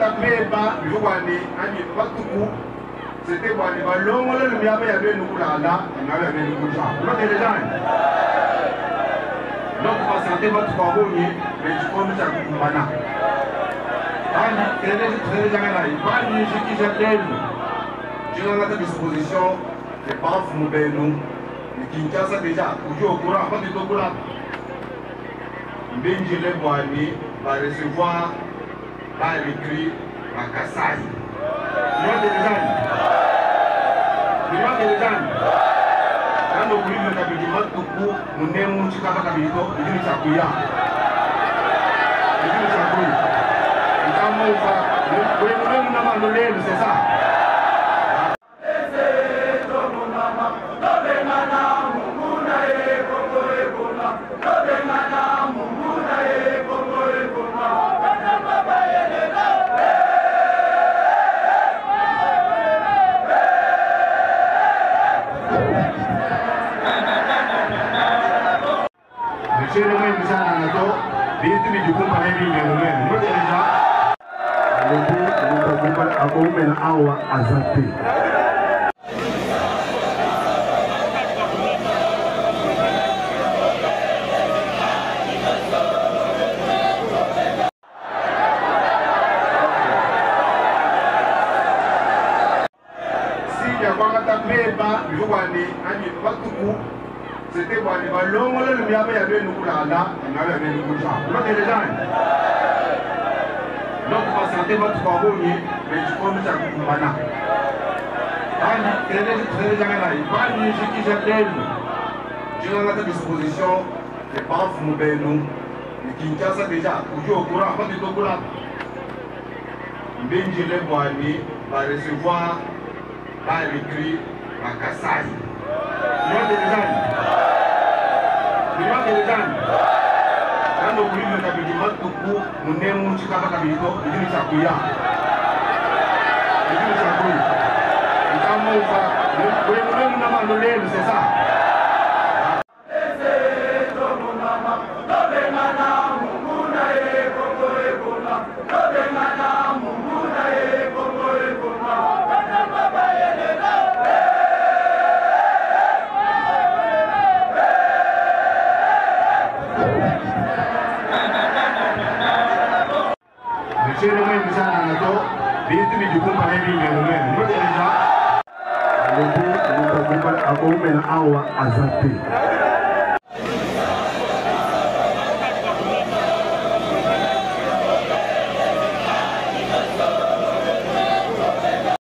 tapeba yugwani ani batuku c'était quoi les ballons le miabe ya benu kulala na ya benu kuja lo de design donc pas santé votre baboni mais tu comme ça kumbana ani très jamais là il va ni ce qui j'appelle je n'ai pas de disposition les parents font benu qui Kinshasa déjà au courant pas du tout courant Benji le Boani va recevoir par écrit à Kassai. Moi des gens. Quand on oublie le cabinet tout court, on est mon chica cabinet, il dit ça couilla. Il dit ça couille. Et quand on va, le c'est ça. Monsieur le maire, nous allons bien du compagnie de l'Union. Nous déjà. Si ya kwanga tapeba yugwani ani batuku c'était quoi les ballons le miabe ya benu kulala na ya benu kuja lo de design donc pas santé votre baboni mais tu comme ça kumbana ani très jamais là il va ni ce qui j'appelle je n'ai pas de disposition les parents font benu qui Kinshasa déjà au courant pas du tout courant Benji le Boani va recevoir par écrit à Kassai. Moi des gens. Quand on oublie le cabinet tout court, on est mon chica cabinet, il dit ça couilla. Il dit ça couille. Et quand on va, le c'est ça. Monsieur le maire, nous allons bien du compagnie de l'Union. Nous déjà.